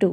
2।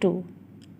2।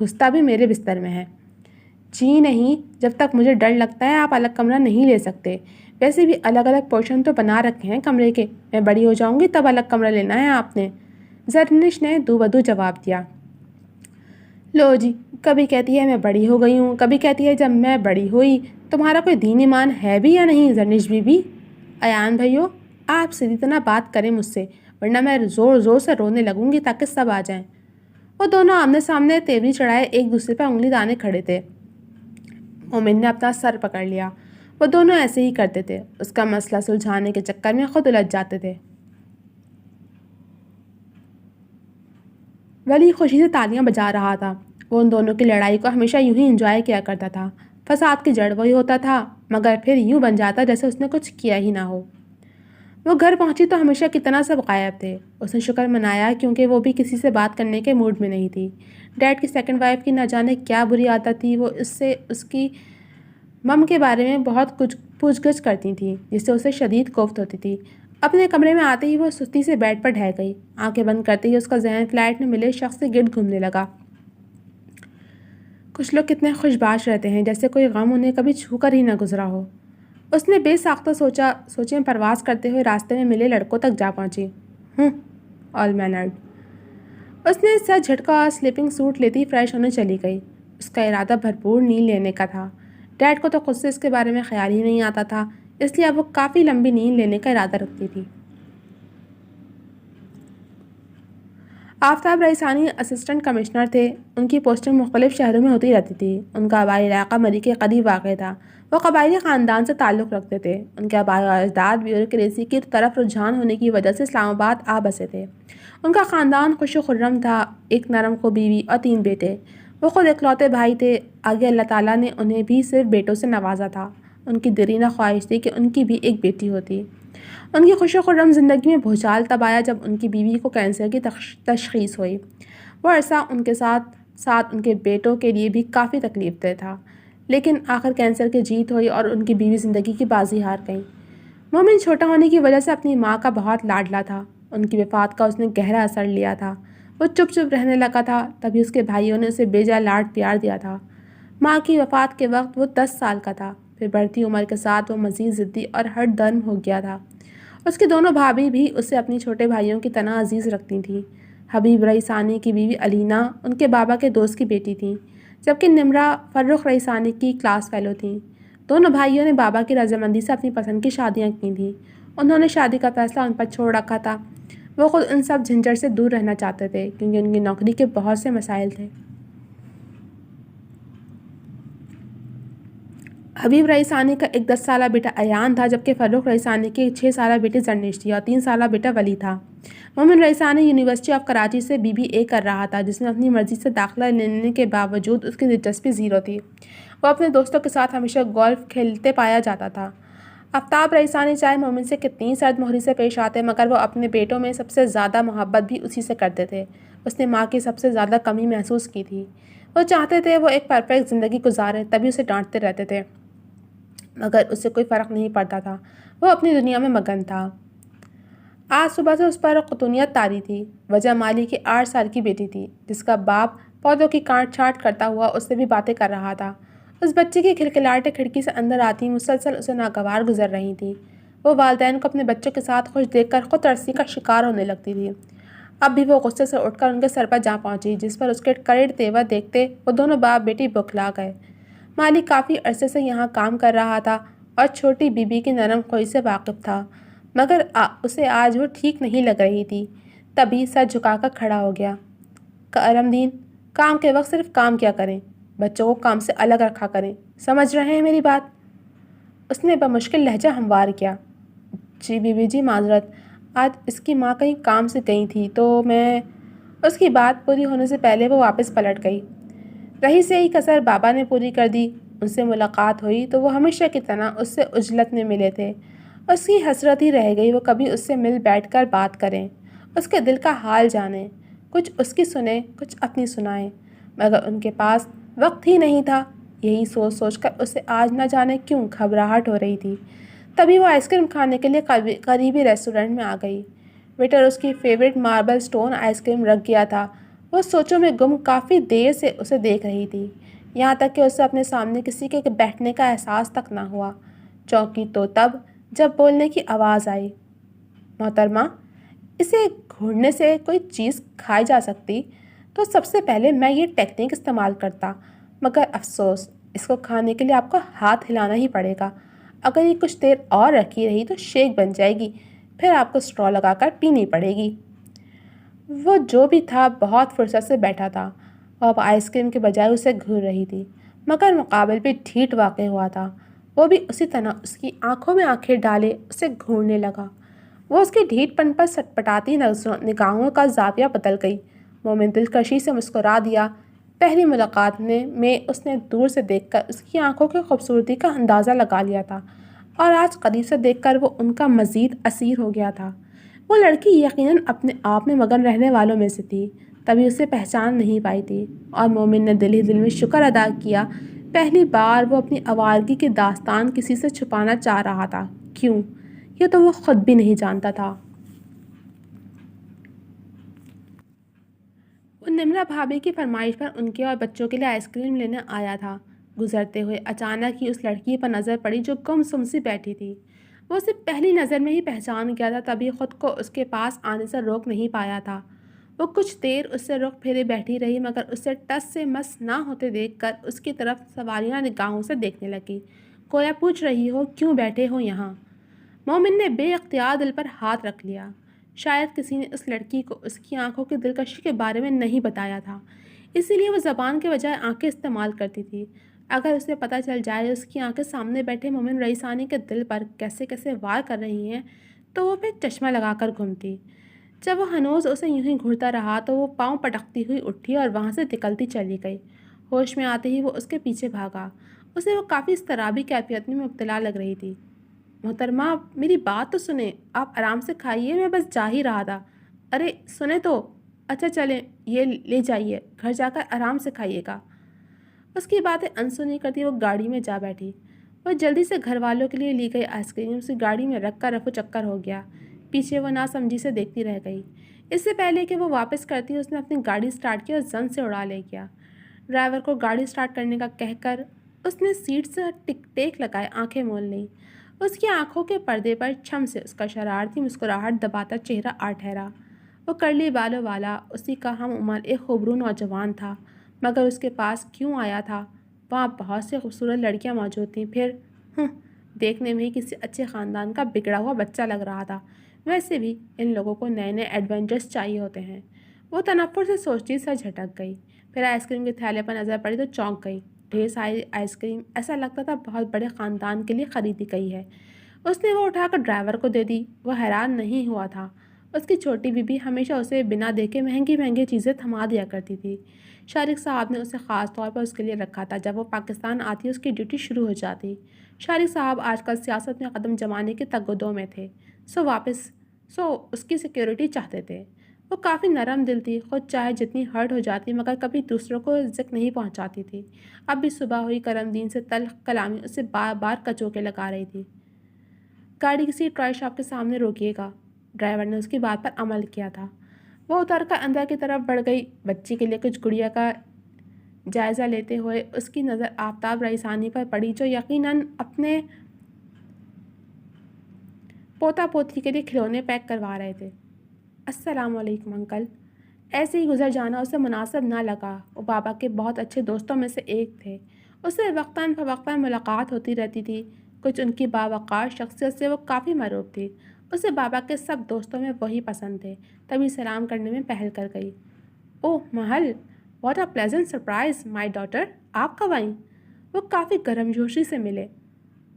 گھستا بھی میرے بستر میں ہے۔ جی نہیں، جب تک مجھے ڈر لگتا ہے آپ الگ کمرہ نہیں لے سکتے۔ ویسے بھی الگ الگ پورشن تو بنا رکھے ہیں کمرے کے، میں بڑی ہو جاؤں گی تب الگ کمرہ لینا ہے آپ نے، زرنش نے دو بدو جواب دیا۔ لو جی، کبھی کہتی ہے میں بڑی ہو گئی ہوں، کبھی کہتی ہے جب میں بڑی ہوئی۔ تمہارا کوئی دین ایمان ہے بھی یا نہیں زرنش بی بی؟ ایان بھائیو، آپ سیدھی طرح بات کریں مجھ سے، ورنہ میں زور زور سے رونے لگوں گی تاکہ سب آ جائیں۔ وہ دونوں آمنے سامنے تیوری چڑھائے ایک دوسرے پہ انگلی دانے کھڑے تھے۔ مومن نے اپنا سر پکڑ لیا۔ وہ دونوں ایسے ہی کرتے تھے، اس کا مسئلہ سلجھانے کے چکر میں خود الجھ جاتے تھے۔ ولی خوشی سے تالیاں بجا رہا تھا۔ وہ ان دونوں کی لڑائی کو ہمیشہ یوں ہی انجوائے کیا کرتا تھا۔ فساد کی جڑ وہی ہوتا تھا، مگر پھر یوں بن جاتا جیسے اس نے کچھ کیا ہی نہ ہو۔ وہ گھر پہنچی تو ہمیشہ کی طرح سب غائب تھے۔ اس نے شکر منایا کیونکہ وہ بھی کسی سے بات کرنے کے موڈ میں نہیں تھی۔ ڈیڈ کی سیکنڈ وائف کی نہ جانے کیا بری عادت تھی، وہ اس سے اس کی مم کے بارے میں بہت کچھ پوچھ گچھ کرتی تھی، جس سے اسے شدید کوفت ہوتی تھی۔ اپنے کمرے میں آتے ہی وہ سستی سے بیڈ پر ڈھہ گئی۔ آنکھیں بند کرتے ہی اس کا ذہن فلیٹ میں ملے شخص سے گرد گھومنے لگا۔ کچھ لوگ کتنے خوش باش رہتے ہیں، جیسے کوئی غم انہیں کبھی چھو کر ہی نہ گزرا ہو۔ اس نے بے ساختہ سوچیں پرواز کرتے ہوئے راستے میں ملے لڑکوں تک جا پہنچی۔ آل مینرڈ۔ اس نے سر جھٹکا اور سلیپنگ سوٹ لیتی فریش ہونے چلی گئی۔ اس کا ارادہ بھرپور نیند لینے کا تھا۔ ڈیڈ کو تو خود سے اس کے بارے میں خیال ہی نہیں آتا تھا، اس لیے اب وہ کافی لمبی نیند لینے کا ارادہ رکھتی تھی۔ آفتاب رئیسانی اسسٹنٹ کمشنر تھے۔ ان کی پوسٹنگ مختلف شہروں میں ہوتی رہتی تھی۔ ان کا آبائی علاقہ مری کے قریب واقع تھا۔ وہ قبائلی خاندان سے تعلق رکھتے تھے۔ ان کے آبائی اجداد بیوروکریسی کی طرف رجحان ہونے کی وجہ سے اسلام آباد آ بسے تھے۔ ان کا خاندان خوش و خرم تھا، ایک نرم خو بیوی اور 3 بیٹے۔ وہ خود اکلوتے بھائی تھے، آگے اللہ تعالیٰ نے انہیں بھی صرف بیٹوں سے نوازا تھا۔ ان کی دیرینہ خواہش تھی کہ ان کی بھی ایک بیٹی ہوتی۔ ان کی خوش و خرم زندگی میں بھوچال تب آیا جب ان کی بیوی کو کینسر کی تشخیص ہوئی۔ وہ عرصہ ان کے ساتھ ساتھ ان کے بیٹوں کے لیے بھی کافی تکلیف دہ تھا، لیکن آخر کینسر کی جیت ہوئی اور ان کی بیوی زندگی کی بازی ہار گئی۔ مومن چھوٹا ہونے کی وجہ سے اپنی ماں کا بہت لاڈلا تھا۔ ان کی وفات کا اس نے گہرا اثر لیا تھا۔ وہ چپ چپ رہنے لگا تھا، تبھی اس کے بھائیوں نے اسے بے جا لاڈ پیار دیا تھا۔ ماں کی وفات کے وقت وہ 10 سال کا تھا، پھر بڑھتی عمر کے ساتھ وہ مزید ضدی اور ہٹ درم ہو گیا تھا۔ اس کی دونوں بھابھی بھی اسے اپنی چھوٹے بھائیوں کی طرح عزیز رکھتی تھیں۔ حبیب رئیسانی کی بیوی علینا ان کے بابا کے دوست کی بیٹی تھیں، جبکہ نمرہ فرخ رئیسانی کی کلاس فیلو تھیں۔ دونوں بھائیوں نے بابا کی رضامندی سے اپنی پسند کی شادیاں کی تھیں۔ انہوں نے شادی کا فیصلہ ان پر چھوڑ رکھا تھا۔ وہ خود ان سب جھنجھٹ سے دور رہنا چاہتے تھے کیونکہ ان کی نوکری کے بہت سے مسائل تھے۔ حبیب رئیسانی کا ایک 10 سالہ بیٹا ایان تھا، جبکہ فرخ رئیسانی کی ایک 6 سالہ بیٹی زرنش تھی اور 3 سالہ بیٹا ولی تھا۔ مومن رئیسانی یونیورسٹی آف کراچی سے BBA کر رہا تھا، جس میں اپنی مرضی سے داخلہ لینے کے باوجود اس کی دلچسپی 0 تھی۔ وہ اپنے دوستوں کے ساتھ ہمیشہ گولف کھیلتے پایا جاتا تھا۔ آفتاب رئیسانی چاہے مومن سے کتنی سرد مہری سے پیش آتے، مگر وہ اپنے بیٹوں میں سب سے زیادہ محبت بھی اسی سے کرتے تھے۔ اس نے ماں کی سب سے زیادہ کمی محسوس کی تھی۔ وہ چاہتے تھے وہ ایک پرفیکٹ زندگی گزارے، تبھی اسے ڈانٹتے رہتے تھے، مگر اس سے کوئی فرق نہیں پڑتا تھا۔ وہ اپنی دنیا میں مگن تھا۔ آج صبح سے اس پر قطونیت طاری تھی۔ وجہ مالی کی 8 سال کی بیٹی تھی، جس کا باپ پودوں کی کاٹ چھانٹ کرتا ہوا اس سے بھی باتیں کر رہا تھا۔ اس بچے کی کھلکھلاہٹیں کھڑکی سے اندر آتی مسلسل اسے ناگوار گزر رہی تھیں۔ وہ والدین کو اپنے بچوں کے ساتھ خوش دیکھ کر خود ترسی کا شکار ہونے لگتی تھی۔ اب بھی وہ غصے سے اٹھ کر ان کے سر پر جا پہنچی، جس پر اس کے کڑے تیور دیکھتے وہ دونوں باپ بیٹی بکھلا گئے۔ مالک کافی عرصے سے یہاں کام کر رہا تھا اور چھوٹی بیوی کی نرم خوئی سے واقف تھا، مگر اسے آج وہ ٹھیک نہیں لگ رہی تھی۔ تبھی سر جھکا کر کھڑا ہو گیا۔ کرم دین، کام کے وقت صرف کام کیا کریں، بچوں کو کام سے الگ رکھا کریں، سمجھ رہے ہیں میری بات؟ اس نے بمشکل لہجہ ہموار کیا۔ جی بیوی جی، معذرت، آج اس کی ماں کہیں کام سے گئی تھی تو میں… اس کی بات پوری ہونے سے پہلے وہ واپس پلٹ گئی۔ رہی سے ہی کسر بابا نے پوری کر دی۔ ان سے ملاقات ہوئی تو وہ ہمیشہ کی طرح اس سے عجلت میں ملے تھے۔ اس کی حسرت ہی رہ گئی وہ کبھی اس سے مل بیٹھ کر بات کریں، اس کے دل کا حال جانیں، کچھ اس کی سنیں، کچھ اپنی سنائیں، مگر ان کے پاس وقت ہی نہیں تھا۔ یہی سوچ سوچ کر اسے آج نہ جانے کیوں گھبراہٹ ہو رہی تھی۔ تبھی وہ آئس کریم کھانے کے لیے قریبی ریسٹورنٹ میں آ گئی۔ ویٹر اس کی favourite marble stone ice cream رکھ گیا تھا وہ سوچوں میں گم کافی دیر سے اسے دیکھ رہی تھی، یہاں تک کہ اسے اپنے سامنے کسی کے بیٹھنے کا احساس تک نہ ہوا۔ چونکی تو تب جب بولنے کی آواز آئی، محترمہ، اسے گھوڑنے سے کوئی چیز کھائی جا سکتی تو سب سے پہلے میں یہ ٹیکنیک استعمال کرتا، مگر افسوس اس کو کھانے کے لیے آپ کو ہاتھ ہلانا ہی پڑے گا۔ اگر یہ کچھ دیر اور رکھی رہی تو شیک بن جائے گی، پھر آپ کو اسٹرا لگا کر پینی پڑے گی۔ وہ جو بھی تھا بہت فرصت سے بیٹھا تھا، وہ اب آئس کریم کے بجائے اسے گھور رہی تھی، مگر مقابل پہ ٹھیٹ واقع ہوا تھا۔ وہ بھی اسی طرح اس کی آنکھوں میں آنکھیں ڈالے اسے گھورنے لگا۔ وہ اس کے ڈھیٹ پن پر سٹپٹاتی نگاہوں کا زاویہ بدل گئی۔ مومن دلکشی سے مسکرا دیا۔ پہلی ملاقات میں اس نے دور سے دیکھ کر اس کی آنکھوں کی خوبصورتی کا اندازہ لگا لیا تھا، اور آج قریب سے دیکھ کر وہ ان کا مزید اسیر ہو گیا تھا۔ وہ لڑکی یقیناً اپنے آپ میں مگن رہنے والوں میں سے تھی، تبھی اسے پہچان نہیں پائی تھی، اور مومن نے دل ہی دل میں شکر ادا کیا۔ پہلی بار وہ اپنی آوارگی کی داستان کسی سے چھپانا چاہ رہا تھا۔ کیوں؟ یہ تو وہ خود بھی نہیں جانتا تھا۔ وہ نمرا بھابھی کی فرمائش پر ان کے اور بچوں کے لیے آئس کریم لینے آیا تھا۔ گزرتے ہوئے اچانک ہی اس لڑکی پر نظر پڑی جو گم سم سی بیٹھی تھی۔ وہ اسے پہلی نظر میں ہی پہچان گیا تھا، تبھی خود کو اس کے پاس آنے سے روک نہیں پایا تھا۔ وہ کچھ دیر اس سے رخ پھیرے بیٹھی رہی، مگر اسے ٹس سے مس نہ ہوتے دیکھ کر اس کی طرف سوالیہ نگاہوں سے دیکھنے لگی، گویا پوچھ رہی ہو کیوں بیٹھے ہو یہاں۔ مومن نے بے اختیار دل پر ہاتھ رکھ لیا۔ شاید کسی نے اس لڑکی کو اس کی آنکھوں کی دلکشی کے بارے میں نہیں بتایا تھا، اسی لیے وہ زبان کے بجائے آنکھیں استعمال کرتی تھی۔ اگر اسے پتہ چل جائے اس کی آنکھیں سامنے بیٹھے مومن رئیسانی کے دل پر کیسے کیسے وار کر رہی ہیں تو وہ پھر چشمہ لگا کر گھومتی۔ جب وہ ہنوز اسے یوں ہی گھورتا رہا تو وہ پاؤں پٹکتی ہوئی اٹھی اور وہاں سے نکلتی چلی گئی۔ ہوش میں آتے ہی وہ اس کے پیچھے بھاگا۔ اسے وہ کافی اضطرابی کیفیت میں مبتلا لگ رہی تھی۔ محترمہ، میری بات تو سنیں، آپ آرام سے کھائیے، میں بس جا ہی رہا تھا۔ ارے سنیں تو، اچھا چلیں یہ لے جائیے، گھر جا کر آرام سے کھائیے گا۔ اس کی باتیں انسنی کرتی وہ گاڑی میں جا بیٹھی۔ وہ جلدی سے گھر والوں کے لیے لی گئی آئس کریم اسی گاڑی میں رکھ کر رفو چکر ہو گیا۔ پیچھے وہ ناسمجھی سے دیکھتی رہ گئی۔ اس سے پہلے کہ وہ واپس کرتی اس نے اپنی گاڑی سٹارٹ کی اور زن سے اڑا لے گیا۔ ڈرائیور کو گاڑی سٹارٹ کرنے کا کہہ کر اس نے سیٹ سے ٹیک لگائے آنکھیں مول لیں۔ اس کی آنکھوں کے پردے پر چھم سے اس کا شرارتی مسکراہٹ دباتا چہرہ آ ٹھہرا۔ وہ کرلی بالوں والا اسی کا ہم عمر ایک خوبرو نوجوان تھا، مگر اس کے پاس کیوں آیا تھا؟ وہاں بہت سی خوبصورت لڑکیاں موجود تھیں، پھر دیکھنے میں ہی کسی اچھے خاندان کا بگڑا ہوا بچہ لگ رہا تھا۔ ویسے بھی ان لوگوں کو نئے نئے ایڈونچرز چاہیے ہوتے ہیں۔ وہ تنفر سے سوچتی سر جھٹک گئی، پھر آئس کریم کے تھیلے پر نظر پڑی تو چونک گئی۔ ڈھیر ساری آئس کریم، ایسا لگتا تھا بہت بڑے خاندان کے لیے خریدی گئی ہے۔ اس نے وہ اٹھا کر ڈرائیور کو دے دی۔ وہ حیران نہیں ہوا تھا، اس کی چھوٹی بیوی ہمیشہ اسے بنا دیکھے مہنگی مہنگی چیزیں تھما دیا کرتی تھی۔ شارق صاحب نے اسے خاص طور پر اس کے لیے رکھا تھا، جب وہ پاکستان آتی اس کی ڈیوٹی شروع ہو جاتی۔ شارق صاحب آج کل سیاست میں قدم جمانے کے تگ و دو میں تھے، سو اس کی سیکیورٹی چاہتے تھے۔ وہ کافی نرم دل تھی، خود چاہے جتنی ہرٹ ہو جاتی مگر کبھی دوسروں کو ذکر نہیں پہنچاتی تھی۔ اب بھی صبح ہوئی کرم دین سے تلخ کلامی اسے بار بار کچوکے لگا رہی تھی۔ گاڑی کسی ٹوائے شاپ کے سامنے روکیے گا۔ ڈرائیور نے اس کی بات پر عمل کیا تھا۔ وہ اتر کر اندر کی طرف بڑھ گئی۔ بچی کے لیے کچھ گڑیا کا جائزہ لیتے ہوئے اس کی نظر آفتاب رئیسانی پر پڑی، جو یقیناً اپنے پوتا پوتی کے لیے کھلونے پیک کروا رہے تھے۔ السلام علیکم انکل۔ ایسے ہی گزر جانا اسے مناسب نہ لگا۔ وہ بابا کے بہت اچھے دوستوں میں سے ایک تھے، اس سے وقتاً فوقتاً ملاقات ہوتی رہتی تھی۔ کچھ ان کی باوقار شخصیت سے وہ کافی مرعوب تھی۔ اسے بابا کے سب دوستوں میں وہی پسند تھے، تبھی سلام کرنے میں پہل کر گئی۔ اوہ Mahal, what a pleasant surprise my daughter, آپ کب آئیں؟ وہ کافی گرم جوشی سے ملے۔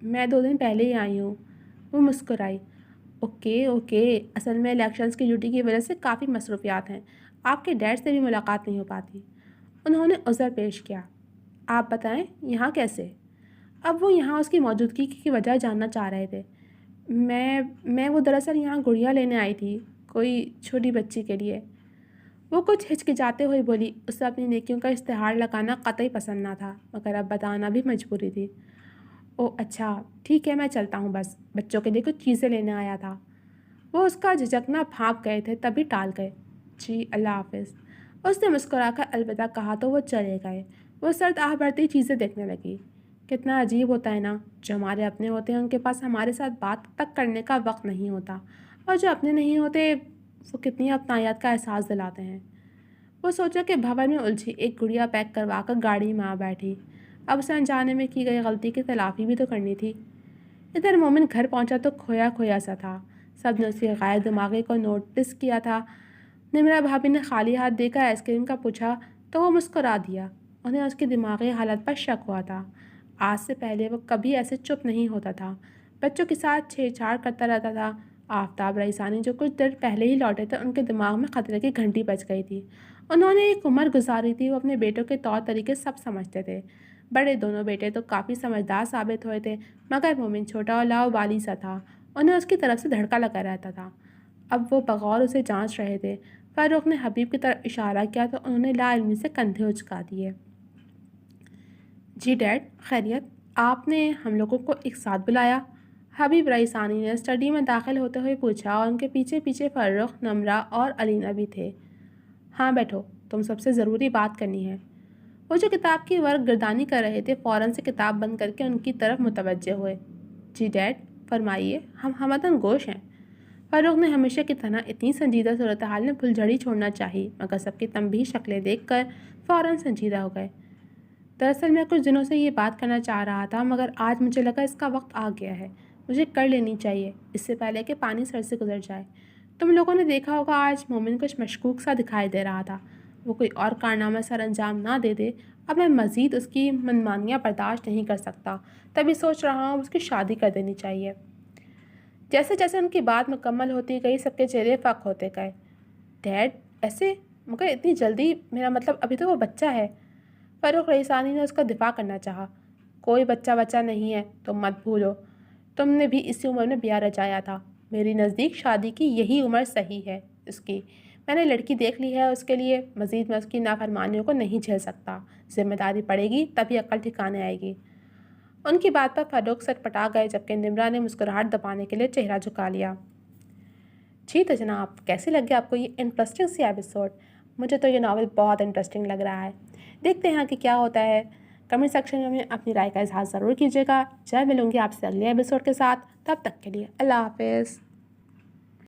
میں 2 دن پہلے ہی آئی ہوں، وہ مسکرائی۔ اوکے، اصل میں الیکشنز کی ڈیوٹی کی وجہ سے کافی مصروفیات ہیں، آپ کے ڈیڈ سے بھی ملاقات نہیں ہو پاتی۔ انہوں نے عذر پیش کیا۔ آپ بتائیں یہاں کیسے؟ اب وہ یہاں اس کی موجودگی کی وجہ جاننا چاہ رہے تھے۔ وہ دراصل یہاں گڑیا لینے آئی تھی، کوئی چھوٹی بچی کے لیے۔ وہ کچھ ہچکچاتے ہوئے بولی۔ اسے اپنی نیکیوں کا اشتہار لگانا قطعی پسند نہ تھا، مگر اب بتانا بھی مجبوری تھی۔ اوہ اچھا، ٹھیک ہے، میں چلتا ہوں، بس بچوں کے لیے کچھ چیزیں لینے آیا تھا۔ وہ اس کا جھجکنا بھانپ گئے تھے، تبھی ٹال گئے۔ جی اللہ حافظ۔ اس نے مسکرا کر الوداع کہا تو وہ چلے گئے۔ وہ سرد آہ بھرتی چیزیں دیکھنے لگی۔ کتنا عجیب ہوتا ہے نا، جو ہمارے اپنے ہوتے ہیں ان کے پاس ہمارے ساتھ بات تک کرنے کا وقت نہیں ہوتا، اور جو اپنے نہیں ہوتے وہ کتنی اپنائیت کا احساس دلاتے ہیں۔ وہ سوچا کہ بھون میں الجھی ایک گڑیا پیک کروا کر گاڑی میں آ بیٹھی۔ اب اسے انجانے میں کی گئی غلطی کی تلافی بھی تو کرنی تھی۔ ادھر مومن گھر پہنچا تو کھویا کھویا سا تھا۔ سب نے اس کی غیر دماغی کو نوٹس کیا تھا۔ نمرا بھابھی نے خالی ہاتھ دے کر آئس کریم کا پوچھا تو وہ مسکرا دیا۔ انہیں اس کی دماغی حالت پر شک ہوا تھا۔ آج سے پہلے وہ کبھی ایسے چپ نہیں ہوتا تھا، بچوں کے ساتھ چھیڑ چھاڑ کرتا رہتا تھا۔ آفتاب رئیسانی جو کچھ دیر پہلے ہی لوٹے تھے، ان کے دماغ میں خطرے کی گھنٹی بج گئی تھی۔ انہوں نے ایک عمر گزاری تھی، وہ اپنے بیٹوں کے طور طریقے سب سمجھتے تھے۔ بڑے دونوں بیٹے تو کافی سمجھدار ثابت ہوئے تھے، مگر مومن چھوٹا اور لاؤبالی سا تھا۔ انہیں اس کی طرف سے دھڑکا لگا رہتا تھا۔ اب وہ بغور اسے جانچ رہے تھے۔ فاروق نے حبیب کی طرف اشارہ کیا تو انہوں نے لا علمی سے کندھے اچکا دیے۔ جی ڈیڈ، خیریت؟ آپ نے ہم لوگوں کو ایک ساتھ بلایا؟ حبیب رئیسانی نے اسٹڈی میں داخل ہوتے ہوئے پوچھا، اور ان کے پیچھے پیچھے فاروق، نمرہ اور علینا بھی تھے۔ ہاں بیٹھو، تم سب سے ضروری بات کرنی ہے۔ وہ جو کتاب کی ورق گردانی کر رہے تھے فوراً سے کتاب بند کر کے ان کی طرف متوجہ ہوئے۔ جی ڈیڈ، فرمائیے، ہم ہمدن گوش ہیں۔ فاروق نے ہمیشہ کی طرح اتنی سنجیدہ صورتحال میں پھلجھڑی چھوڑنا چاہی، مگر سب کی تنبیہ شکلیں دیکھ کر فوراً سنجیدہ ہو گئے۔ دراصل میں کچھ دنوں سے یہ بات کرنا چاہ رہا تھا، مگر آج مجھے لگا اس کا وقت آ گیا ہے، مجھے کر لینی چاہیے، اس سے پہلے کہ پانی سر سے گزر جائے۔ تم لوگوں نے دیکھا ہوگا آج مومن کچھ مشکوک سا دکھائی دے رہا تھا۔ وہ کوئی اور کارنامہ سر انجام نہ دے دے، اب میں مزید اس کی منمانیاں برداشت نہیں کر سکتا، تبھی سوچ رہا ہوں اس کی شادی کر دینی چاہیے۔ جیسے جیسے ان کی بات مکمل ہوتی گئی، سب کے چہرے فاق ہوتے گئے۔ ڈیڈ، ایسے مگر اتنی جلدی؟ میرا مطلب ابھی تو وہ بچہ ہے۔ فاروق رئیسانی نے اس کا دفاع کرنا چاہا۔ کوئی بچہ نہیں ہے، تم مت بھولو، تم نے بھی اسی عمر میں بیاہ رچایا تھا۔ میری نزدیک شادی کی یہی عمر صحیح ہے اس کی۔ میں نے لڑکی دیکھ لی ہے اس کے لیے، مزید میں اس کی نافرمانیوں کو نہیں جھیل سکتا۔ ذمہ داری پڑے گی تبھی عقل ٹھکانے آئے گی۔ ان کی بات پر فاروق سٹ پٹا گئے، جبکہ نمرا نے مسکراہٹ دبانے کے لیے چہرہ جھکا لیا۔ جی تو جناب، کیسے لگ گیا آپ کو یہ انٹرسٹنگ سی ایپیسوڈ؟ مجھے تو یہ ناول بہت انٹرسٹنگ لگ رہا ہے۔ دیکھتے ہیں کہ کیا ہوتا ہے۔ کمنٹ سیکشن میں اپنی رائے کا اظہار ضرور کیجیے گا۔ جلد ملوں گی آپ سے اگلے ایپیسوڈ کے ساتھ، تب تک کے لیے اللہ حافظ۔